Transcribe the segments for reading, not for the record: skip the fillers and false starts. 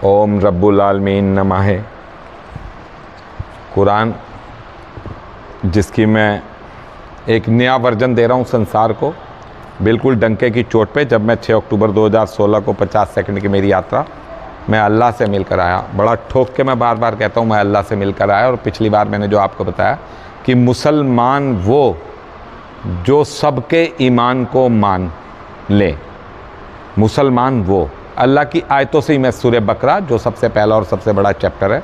ओम रब्बुल आलमीन नमः। कुरान जिसकी मैं एक नया वर्जन दे रहा हूँ संसार को, बिल्कुल डंके की चोट पे। जब मैं 6 अक्टूबर 2016 को 50 सेकंड की मेरी यात्रा, मैं अल्लाह से मिलकर आया। बड़ा ठोक के मैं बार बार कहता हूँ मैं अल्लाह से मिलकर आया। और पिछली बार मैंने जो आपको बताया कि मुसलमान वो जो सबके ईमान को मान ले, मुसलमान वो अल्लाह की आयतों से ही मैं सूरह बकरा, जो सबसे पहला और सबसे बड़ा चैप्टर है,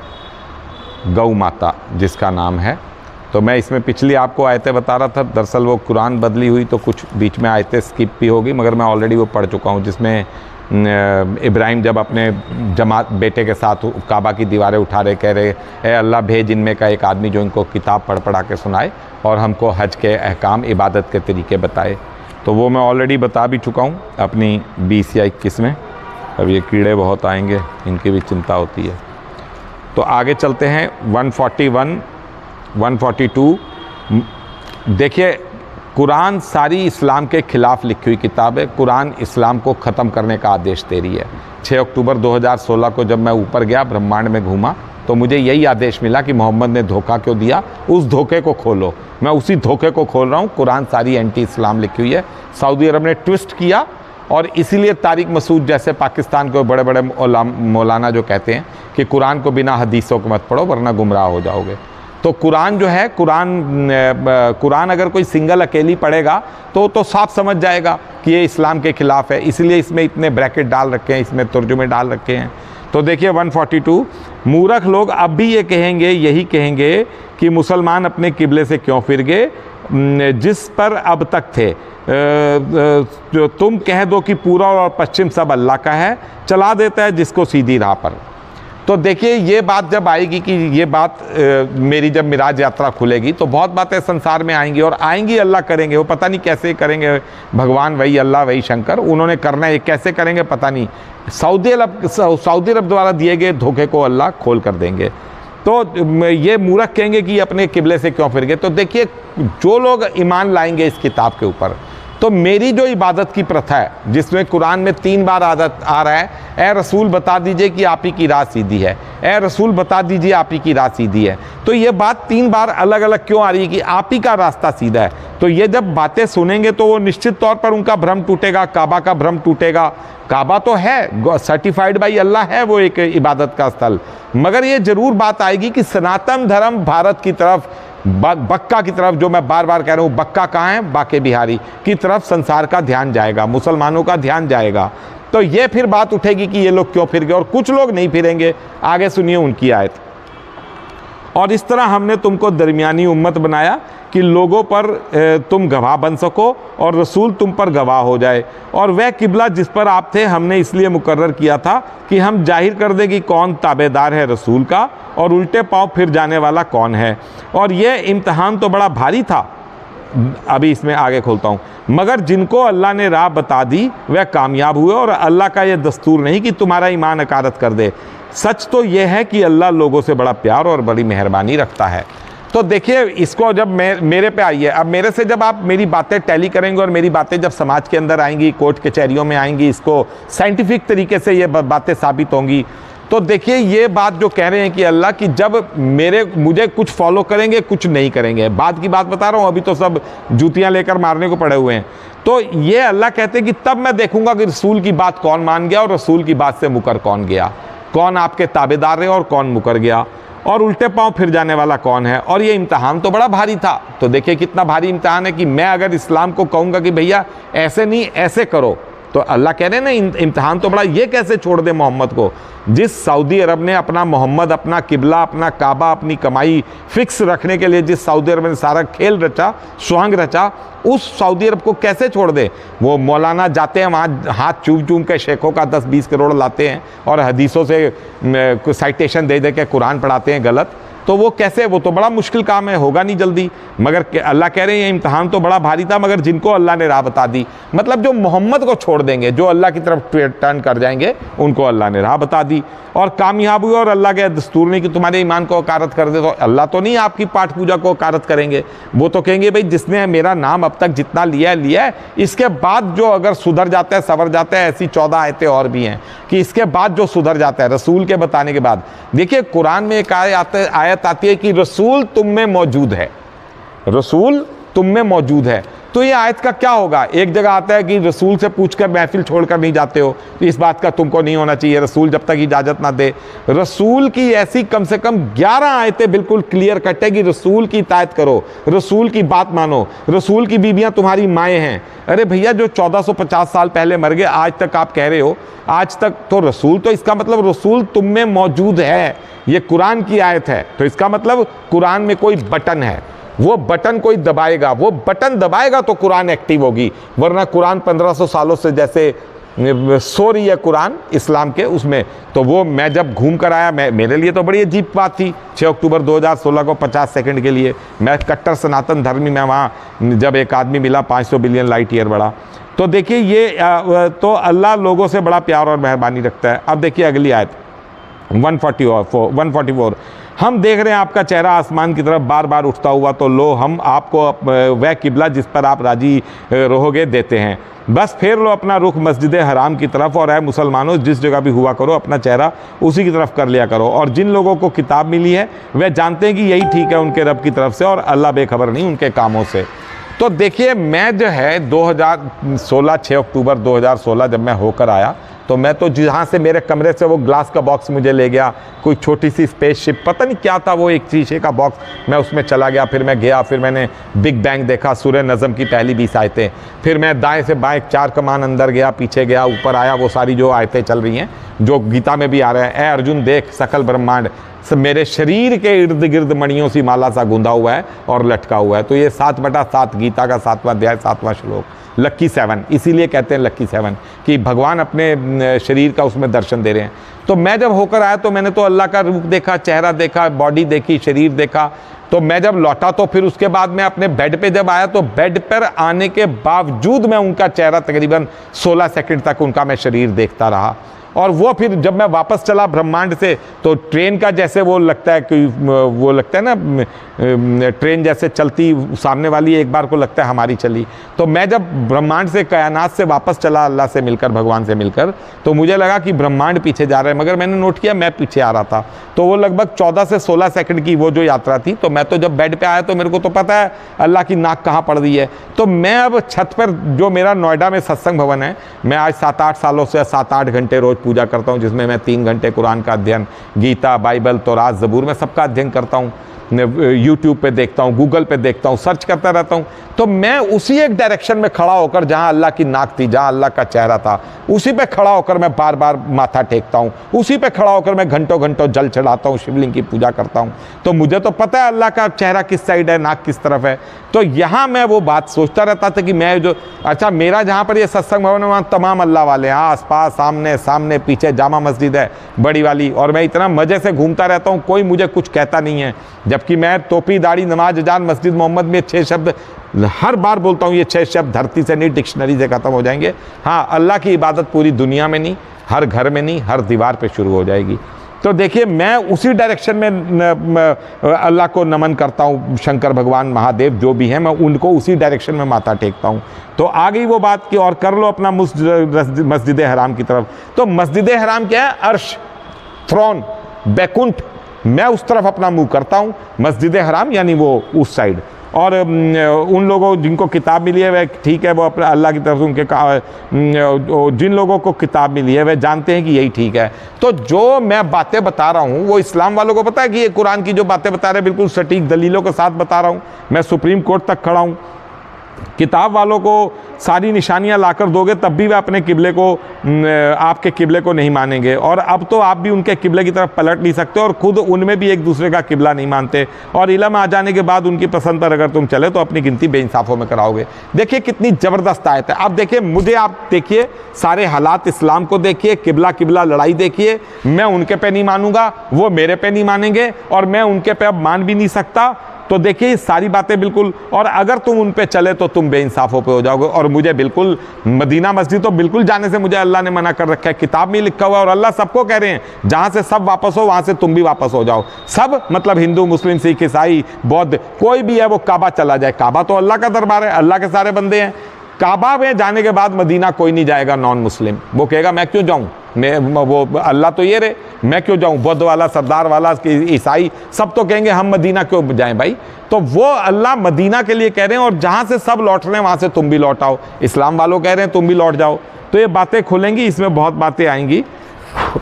गौ माता जिसका नाम है, तो मैं इसमें पिछली आपको आयतें बता रहा था। दरअसल वो कुरान बदली हुई तो कुछ बीच में आयतें स्किप भी होगी, मगर मैं ऑलरेडी वो पढ़ चुका हूँ, जिसमें इब्राहिम जब अपने जमात बेटे के साथ काबा की दीवारें उठा रहे, कह रहे ए अल्लाह भेज इनमें का एक आदमी जो इनको किताब पढ़ पढ़ा के सुनाए और हमको हज के अहकाम इबादत के तरीके बताए। तो वो मैं ऑलरेडी बता भी चुका हूँ अपनी 20 या 21 में। अब ये कीड़े बहुत आएंगे, इनकी भी चिंता होती है। तो आगे चलते हैं 141, 142। देखिए, कुरान सारी इस्लाम के ख़िलाफ़ लिखी हुई किताब है। कुरान इस्लाम को ख़त्म करने का आदेश दे रही है। 6 अक्टूबर 2016 को जब मैं ऊपर गया, ब्रह्मांड में घूमा, तो मुझे यही आदेश मिला कि मोहम्मद ने धोखा क्यों दिया, उस धोखे को खोलो। मैं उसी धोखे को खोल रहा हूँ। कुरान सारी एंटी इस्लाम लिखी हुई है। सऊदी अरब ने ट्विस्ट किया और इसीलिए तारिक मसूद जैसे पाकिस्तान के बड़े बड़े मौलाना जो कहते हैं कि कुरान को बिना हदीसों के मत पढ़ो वरना गुमराह हो जाओगे। तो कुरान जो है, कुरान अगर कोई सिंगल अकेली पढ़ेगा तो साफ समझ जाएगा कि ये इस्लाम के ख़िलाफ़ है। इसलिए इसमें इतने ब्रैकेट डाल रखे हैं, इसमें तर्जुमे डाल रखे हैं। तो देखिए 142, मूर्ख लोग अब भी ये कहेंगे, यही कहेंगे कि मुसलमान अपने किबले से क्यों फिर गए जिस पर अब तक थे। जो तुम कह दो कि पूरा और पश्चिम सब अल्लाह का है, चला देता है जिसको सीधी राह पर। तो देखिए, ये बात जब आएगी कि ये बात मेरी जब मिराज यात्रा खुलेगी तो बहुत बातें संसार में आएंगी और आएंगी अल्लाह करेंगे। वो पता नहीं कैसे करेंगे, भगवान वही अल्लाह वही शंकर, उन्होंने करना है, कैसे करेंगे पता नहीं। सऊदी अरब द्वारा दिए गए धोखे को अल्लाह खोल कर देंगे। तो ये मूर्ख कहेंगे कि अपने किबले से क्यों फिर गए। तो देखिए, जो लोग ईमान लाएंगे इस किताब के ऊपर, तो मेरी जो इबादत की प्रथा है, जिसमें कुरान में 3 बार आदत आ रहा है, ए रसूल बता दीजिए कि आप ही की राह सीधी है, ए रसूल बता दीजिए आप ही की राह सीधी है। तो ये बात 3 बार अलग अलग क्यों आ रही है कि आप ही का रास्ता सीधा है। तो ये जब बातें सुनेंगे तो वो निश्चित तौर पर उनका भ्रम टूटेगा, काबा का भ्रम टूटेगा। काबा तो है, सर्टिफाइड बाई अल्लाह है वो एक इबादत का स्थल, मगर ये जरूर बात आएगी कि सनातन धर्म भारत की तरफ, बक्का की तरफ, जो मैं बार बार कह रहा हूँ, बक्का कहाँ है, बाके बिहारी की तरफ संसार का ध्यान जाएगा, मुसलमानों का ध्यान जाएगा। तो ये फिर बात उठेगी कि ये लोग क्यों फिर गए, और कुछ लोग नहीं फिरेंगे। आगे सुनिए उनकी आयत। और इस तरह हमने तुमको दरमियानी उम्मत बनाया कि लोगों पर तुम गवाह बन सको और रसूल तुम पर गवाह हो जाए। और वह किबला जिस पर आप थे हमने इसलिए मुकर्रर किया था कि हम जाहिर कर दें कि कौन ताबेदार है रसूल का और उल्टे पांव फिर जाने वाला कौन है। और यह इम्तहान तो बड़ा भारी था, अभी इसमें आगे खोलता हूँ, मगर जिनको अल्लाह ने राह बता दी वह कामयाब हुए। और अल्लाह का यह दस्तूर नहीं कि तुम्हारा ईमान अकारत कर दे। सच तो यह है कि अल्लाह लोगों से बड़ा प्यार और बड़ी मेहरबानी रखता है। तो देखिए, इसको जब मेरे पे आई है, अब मेरे से जब आप मेरी बातें टैली करेंगे और मेरी बातें जब समाज के अंदर आएंगी, कोर्ट कचहरियों में आएंगी, इसको साइंटिफिक तरीके से ये बातें साबित होंगी, तो देखिए ये बात जो कह रहे हैं कि अल्लाह की जब मुझे कुछ फॉलो करेंगे, कुछ नहीं करेंगे, बाद की बात बता रहा हूँ, अभी तो सब जूतियाँ लेकर मारने को पड़े हुए हैं। तो ये अल्लाह कहते हैं कि तब मैं देखूंगा कि रसूल की बात कौन मान गया और रसूल की बात से मुकर कौन गया, कौन आपके ताबेदार रहे और कौन मुकर गया, और उल्टे पांव फिर जाने वाला कौन है। और ये इम्तहान तो बड़ा भारी था। तो देखिए कितना भारी इम्तहान है कि मैं अगर इस्लाम को कहूँगा कि भैया ऐसे नहीं ऐसे करो, तो अल्लाह कह रहे हैं ना इम्तहान तो बड़ा, ये कैसे छोड़ दे मोहम्मद को। जिस सऊदी अरब ने अपना मोहम्मद, अपना किबला, अपना काबा, अपनी कमाई फिक्स रखने के लिए जिस सऊदी अरब ने सारा खेल रचा, सुहंग रचा, उस सऊदी अरब को कैसे छोड़ दे। वो मौलाना जाते हैं वहाँ, हाथ चूम चूम के शेखों का 10-20 करोड़ लाते हैं और हदीसों से साइटेशन दे दे के कुरान पढ़ाते हैं गलत। तो वो कैसे, वो तो बड़ा मुश्किल काम है, होगा नहीं जल्दी। मगर अल्लाह कह रहे हैं इम्तिहान तो बड़ा भारी था, मगर जिनको अल्लाह ने राह बता दी, मतलब जो मोहम्मद को छोड़ देंगे, जो अल्लाह की तरफ टर्न कर जाएंगे, उनको अल्लाह ने राह बता दी और कामयाब हुए। और अल्लाह के दस्तूर नहीं कि तुम्हारे ईमान को अकारत कर दे, तो अल्लाह तो नहीं आपकी पाठ पूजा को अकारत करेंगे। वो तो कहेंगे भाई जिसने मेरा नाम अब तक जितना लिया है, इसके बाद जो अगर सुधर जाता है, सवर जाता है, ऐसी 14 आयतें और भी हैं कि इसके बाद जो सुधर जाता है रसूल के बताने के बाद। देखिए कुरान में एक आयत आती है कि रसूल तुम में मौजूद है, रसूल तुम में मौजूद है। तो ये आयत का क्या होगा? एक जगह आता है कि रसूल से पूछकर महफिल छोड़कर नहीं जाते हो, तो इस बात का तुमको नहीं होना चाहिए, रसूल जब तक इजाजत ना दे। रसूल की ऐसी कम से कम 11 आयतें बिल्कुल क्लियर कट है कि रसूल की इताअत करो, रसूल की बात मानो, रसूल की बीबियां तुम्हारी माएँ हैं। अरे भैया जो 1450 साल पहले मर गए, आज तक आप कह रहे हो आज तक, तो रसूल, तो इसका मतलब रसूल तुम में मौजूद है। ये कुरान की आयत है, तो इसका मतलब कुरान में कोई बटन है, वो बटन कोई दबाएगा, वो बटन दबाएगा तो कुरान एक्टिव होगी, वरना कुरान 1500 सालों से जैसे सो रही है कुरान इस्लाम के उसमें। तो वो मैं जब घूम कर आया, मेरे लिए तो बड़ी अजीब बात थी 6 अक्टूबर 2016 को 50 सेकंड के लिए, मैं कट्टर सनातन धर्मी में वहाँ जब एक आदमी मिला 500 बिलियन लाइट ईयर बड़ा। तो देखिए ये तो अल्लाह लोगों से बड़ा प्यार और मेहरबानी रखता है। अब देखिए अगली आयत 144, हम देख रहे हैं आपका चेहरा आसमान की तरफ बार बार उठता हुआ, तो लो हम आपको वह किबला जिस पर आप राजी रहोगे देते हैं। बस फेर लो अपना रुख मस्जिद हराम की तरफ, और है मुसलमानों जिस जगह भी हुआ करो अपना चेहरा उसी की तरफ कर लिया करो। और जिन लोगों को किताब मिली है वह जानते हैं कि यही ठीक है उनके रब की तरफ से, और अल्लाह बेखबर नहीं उनके कामों से। तो देखिए मैं जो है 2016 6 अक्टूबर 2016 जब मैं होकर आया, तो मैं तो जहाँ से मेरे कमरे से वो ग्लास का बॉक्स मुझे ले गया, कोई छोटी सी स्पेसशिप, पता नहीं क्या था वो, एक शीशे का बॉक्स, मैं उसमें चला गया। फिर मैं गया, फिर मैंने बिग बैंग देखा, सूरह नज़म की पहली 20 आयतें। फिर मैं दाएं से बाएं 4 कमान अंदर गया, पीछे गया, ऊपर आया, वो सारी जो आयतें चल रही हैं जो गीता में भी आ रहा है, ए अर्जुन देख सकल ब्रह्मांड मेरे शरीर के इर्द गिर्द मणियों सी माला सा गूंधा हुआ है और लटका हुआ है। तो ये 7/7 गीता का 7वां अध्याय 7वां श्लोक, लक्की 7, इसीलिए कहते हैं लक्की 7 कि भगवान अपने शरीर का उसमें दर्शन दे रहे हैं। तो मैं जब होकर आया तो मैंने तो अल्लाह का रूप देखा, चेहरा देखा, बॉडी देखी, शरीर देखा। तो मैं जब लौटा तो फिर उसके बाद मैं अपने बेड पे जब आया, तो बेड पर आने के बावजूद मैं उनका चेहरा तकरीबन 16 सेकंड तक उनका मैं शरीर देखता रहा। और वो फिर जब मैं वापस चला ब्रह्मांड से, तो ट्रेन का जैसे वो लगता है कि वो लगता है ना ट्रेन जैसे चलती, सामने वाली एक बार को लगता है हमारी चली। तो मैं जब ब्रह्मांड से, कायनात से वापस चला अल्लाह से मिलकर, भगवान से मिलकर, तो मुझे लगा कि ब्रह्मांड पीछे जा रहा है, मगर मैंने नोट किया मैं पीछे आ रहा था। तो वो लगभग 14 से 16 सेकंड की वो जो यात्रा थी। तो मैं तो जब बेड पे आया तो मेरे को तो पता है अल्लाह की नाक कहाँ पड़ रही है। तो मैं अब छत पर, जो मेरा नोएडा में सत्संग भवन है, मैं आज 7-8 सालों से 7-8 घंटे रोज़ पूजा करता हूँ, जिसमें मैं 3 घंटे कुरान का अध्ययन, गीता, बाइबल, तौरात, ज़बूर में सबका अध्ययन करता हूँ। यूट्यूब पे देखता हूँ, गूगल पे देखता हूँ, सर्च करता रहता हूँ। तो मैं उसी एक डायरेक्शन में खड़ा होकर, जहाँ अल्लाह की नाक थी, जहाँ अल्लाह का चेहरा था, उसी पे खड़ा होकर मैं बार बार माथा टेकता हूँ, उसी पे खड़ा होकर मैं घंटों घंटों जल चढ़ाता हूँ, शिवलिंग की पूजा करता हूँ। तो मुझे तो पता है अल्लाह का चेहरा किस साइड है, नाक किस तरफ है। तो यहाँ मैं वो बात सोचता रहता था कि मैं जो, अच्छा मेरा जहाँ पर ये सत्संग भवन है वहाँ तमाम अल्लाह वाले हैं, आस पास, सामने सामने, पीछे जामा मस्जिद है बड़ी वाली, और मैं इतना मज़े से घूमता रहता हूँ, कोई मुझे कुछ कहता नहीं है। जबकि मैं टोपी, दाढ़ी, नमाज, अजान, मस्जिद मोहम्मद में 6 शब्द हर बार बोलता हूँ, ये 6 शब्द धरती से नहीं, डिक्शनरी से ख़त्म हो जाएंगे। हाँ, अल्लाह की इबादत पूरी दुनिया में नहीं, हर घर में नहीं, हर दीवार पे शुरू हो जाएगी। तो देखिए मैं उसी डायरेक्शन में अल्लाह को नमन करता हूँ, शंकर भगवान, महादेव जो भी हैं, मैं उनको उसी डायरेक्शन में माथा टेकता हूँ। तो आ गई वो बात कि और कर लो अपना मस्जिद हराम की तरफ। तो मस्जिद हराम क्या है? अर्श, थ्रोन, बैकुंठ, मैं उस तरफ अपना मुंह करता हूँ, मस्जिद हराम यानी वो उस साइड। और उन लोगों जिनको किताब मिली है वह ठीक है, वो अपने अल्लाह की तरफ से उनके जिन लोगों को किताब मिली है वह जानते हैं कि यही ठीक है। तो जो मैं बातें बता रहा हूँ वो इस्लाम वालों को पता है कि ये कुरान की जो बातें बता रहे हैं बिल्कुल सटीक दलीलों के साथ बता रहा हूँ। मैं सुप्रीम कोर्ट तक खड़ा हूँ, किताब वालों को सारी निशानियां लाकर दोगे तब भी वे अपने किबले को, आपके किबले को नहीं मानेंगे। और अब तो आप भी उनके किबले की तरफ पलट नहीं सकते और खुद उनमें भी एक दूसरे का किबला नहीं मानते। और इल्म आ जाने के बाद उनकी पसंद पर अगर तुम चले तो अपनी गिनती बेइंसाफों में कराओगे। देखिए कितनी ज़बरदस्त आयत है। अब देखिए मुझे आप देखिए सारे हालात इस्लाम को देखिए, किबला किबला लड़ाई देखिए। मैं उनके पे नहीं मानूंगा, वो मेरे पे नहीं मानेंगे और मैं उनके पे अब मान भी नहीं सकता। तो देखिए सारी बातें बिल्कुल, और अगर तुम उन पे चले तो तुम बेइंसाफों पे हो जाओगे। और मुझे बिल्कुल मदीना मस्जिद तो बिल्कुल जाने से मुझे अल्लाह ने मना कर रखा है, किताब में लिखा हुआ है। और अल्लाह सबको कह रहे हैं जहाँ से सब वापस हो वहाँ से तुम भी वापस हो जाओ। सब मतलब हिंदू, मुस्लिम, सिख, ईसाई, बौद्ध, कोई भी है वो काबा चला जाए। काबा तो अल्लाह का दरबार है, अल्लाह के सारे बंदे हैं। काबा में जाने के बाद मदीना कोई नहीं जाएगा नॉन मुस्लिम। वो कहेगा मैं क्यों जाऊँ, मैं वो अल्लाह तो ये रहे, मैं क्यों जाऊँ। बौद्ध वाला, सरदार वाला, ईसाई सब तो कहेंगे हम मदीना क्यों जाएं भाई। तो वो अल्लाह मदीना के लिए कह रहे हैं और जहाँ से सब लौट रहे हैं वहाँ से तुम भी लौट आओ। इस्लाम वालों कह रहे हैं तुम भी लौट जाओ। तो ये बातें खुलेंगी, इसमें बहुत बातें आएंगी,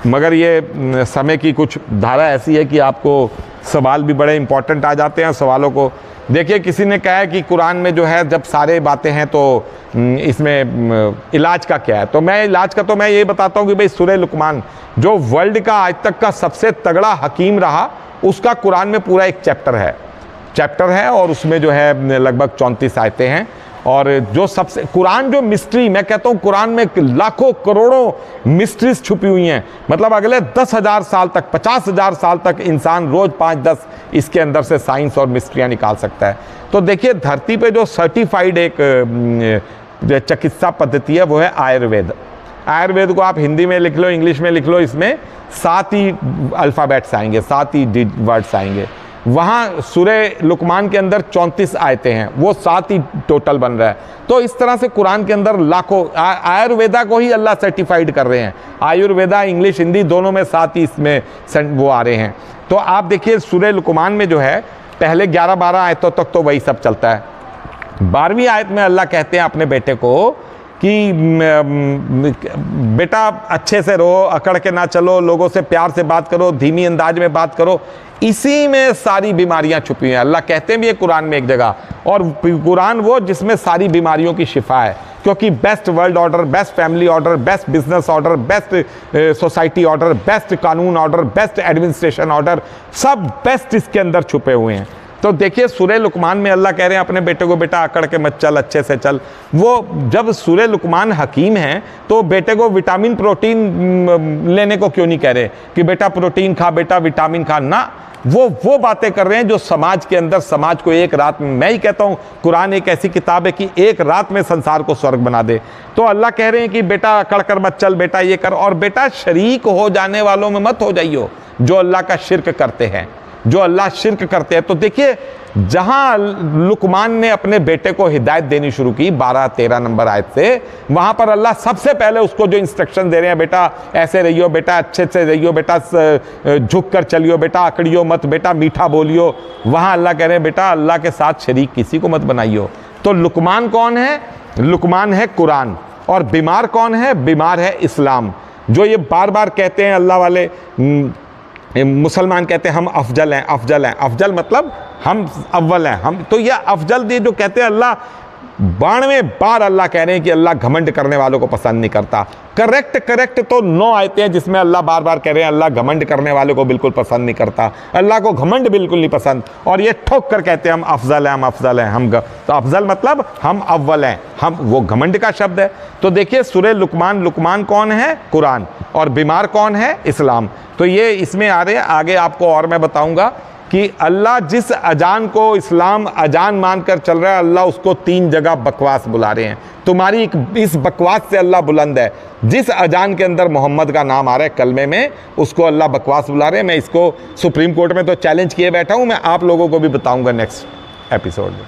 मगर ये समय की कुछ धारा ऐसी है कि आपको सवाल भी बड़े इंपॉर्टेंट आ जाते हैं। सवालों को देखिए, किसी ने कहा है कि कुरान में जो है जब सारे बातें हैं तो इसमें इलाज का क्या है। तो मैं इलाज का तो मैं ये बताता हूँ कि भाई सूरह लुकमान जो वर्ल्ड का आज तक का सबसे तगड़ा हकीम रहा, उसका कुरान में पूरा एक चैप्टर है और उसमें जो है लगभग 34 आयतें हैं। और जो सबसे कुरान जो मिस्ट्री, मैं कहता हूँ कुरान में लाखों करोड़ों मिस्ट्रीज छुपी हुई हैं। मतलब अगले 10,000 साल तक, 50,000 साल तक इंसान रोज 5-10 इसके अंदर से साइंस और मिस्ट्रियाँ निकाल सकता है। तो देखिए धरती पे जो सर्टिफाइड एक चिकित्सा पद्धति है वो है आयुर्वेद। आयुर्वेद को आप हिंदी में लिख लो, इंग्लिश में लिख लो, इसमें 7 ही अल्फ़ाबेट्स आएंगे, 7 ही वर्ड्स आएंगे। वहाँ सूरह लुकमान के अंदर 34 आयतें हैं, वो 7 ही टोटल बन रहा है। तो इस तरह से कुरान के अंदर लाखों, आयुर्वेदा को ही अल्लाह सर्टिफाइड कर रहे हैं। आयुर्वेदा इंग्लिश हिंदी दोनों में 7 ही इसमें वो आ रहे हैं। तो आप देखिए सूरह लुकमान में जो है पहले 11-12 आयतों तक तो वही सब चलता है। 12वीं आयत में अल्लाह कहते हैं अपने बेटे को कि बेटा अच्छे से रहो, अकड़ के ना चलो, लोगों से प्यार से बात करो, धीमी अंदाज में बात करो। इसी में सारी बीमारियां छुपी हैं। अल्लाह कहते भी है कुरान में एक जगह, और कुरान वो जिसमें सारी बीमारियों की शिफा है। क्योंकि best world order, best family order, best business order, best society order, best कानून ऑर्डर, बेस्ट एडमिनिस्ट्रेशन ऑर्डर, सब बेस्ट इसके अंदर छुपे हुए हैं। तो देखिए सूरह लुकमान में अल्लाह कह रहे हैं अपने बेटे को, बेटा अकड़ के मत चल, अच्छे से चल। वो जब सूरह लुकमान हकीम हैं तो बेटे को विटामिन प्रोटीन लेने को क्यों नहीं कह रहे कि बेटा प्रोटीन खा, बेटा विटामिन खा ना। वो बातें कर रहे हैं जो समाज के अंदर, समाज को एक रात में, मैं ही कहता हूँ कुरान एक ऐसी किताब है कि एक रात में संसार को स्वर्ग बना दे। तो अल्लाह कह रहे हैं कि बेटा अकड़ कर मत चल, बेटा ये कर, और बेटा शरीक हो जाने वालों में मत हो जाइयो जो अल्लाह का शिर्क करते हैं, जो अल्लाह शिर्क करते हैं। तो देखिए जहां लुकमान ने अपने बेटे को हिदायत देनी शुरू की 12-13 नंबर आयत से, वहां पर अल्लाह सबसे पहले उसको जो इंस्ट्रक्शन दे रहे हैं, बेटा ऐसे रहियो, बेटा अच्छे से रहियो, बेटा झुक कर चलियो, बेटा अकड़ियो मत, बेटा मीठा बोलियो, वहां अल्लाह कह रहे हैं बेटा अल्लाह के साथ शरीक किसी को मत बनाइयो। तो लुकमान कौन है? लुकमान है कुरान। और बीमार कौन है? बीमार है इस्लाम। जो ये बार बार कहते हैं अल्लाह वाले, मुसलमान कहते हैं हम अफजल हैं, अफजल हैं, अफजल मतलब हम अव्वल हैं, हम तो ये अफजल दे जो कहते हैं अल्लाह 92 बार अल्लाह कह रहे हैं कि अल्लाह घमंड करने वालों को पसंद नहीं करता। करेक्ट तो 9 आयतें हैं जिसमें अल्लाह बार बार कह रहे हैं अल्लाह घमंड करने वालों को बिल्कुल पसंद नहीं करता, अल्लाह को घमंड बिल्कुल नहीं पसंद। और ये ठोक कर कहते हैं हम अफजल हैं, हम अफजल हैं, हम तो अफजल मतलब हम अव्वल हैं, हम, वो घमंड का शब्द है। तो देखिए सूरह लुकमान, लुकमान कौन है? कुरान। और बीमार कौन है? इस्लाम। तो ये इसमें आ रहे हैं। आगे आपको और मैं बताऊंगा कि अल्लाह जिस अजान को इस्लाम अजान मानकर चल रहा है, अल्लाह उसको 3 जगह बकवास बुला रहे हैं। तुम्हारी इस बकवास से अल्लाह बुलंद है। जिस अजान के अंदर मोहम्मद का नाम आ रहा है कलमे में, उसको अल्लाह बकवास बुला रहे हैं। मैं इसको सुप्रीम कोर्ट में तो चैलेंज किए बैठा हूँ, मैं आप लोगों को भी बताऊँगा नेक्स्ट एपिसोड में।